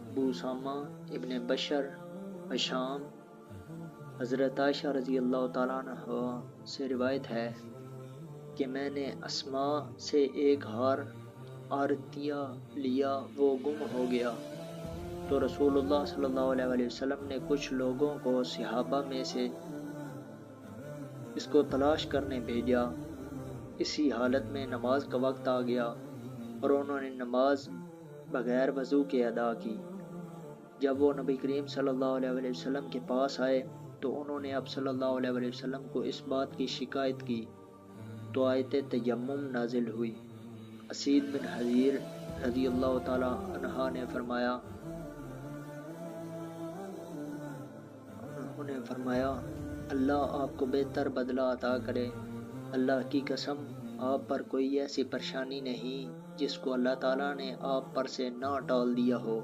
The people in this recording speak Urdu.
ابو اسامہ ابن بشر شام حضرت عائشہ رضی اللہ تعالیٰ عنہ سے روایت ہے کہ میں نے اسماء سے ایک ہار آرتیا لیا، وہ گم ہو گیا، تو رسول اللہ صلی اللہ علیہ وسلم نے کچھ لوگوں کو صحابہ میں سے اس کو تلاش کرنے بھیجا۔ اسی حالت میں نماز کا وقت آ گیا اور انہوں نے نماز بغیر وضو کے ادا کی۔ جب وہ نبی کریم صلی اللہ علیہ وسلم کے پاس آئے تو انہوں نے اب صلی اللہ علیہ وسلم کو اس بات کی شکایت کی تو آیت تیمم نازل ہوئی۔ اسید بن حضیر رضی اللہ تعالی عنہ نے فرمایا اللہ آپ کو بہتر بدلہ عطا کرے۔ اللہ کی قسم آپ پر کوئی ایسی پریشانی نہیں جس کو اللہ تعالیٰ نے آپ پر سے نہ ٹال دیا ہو۔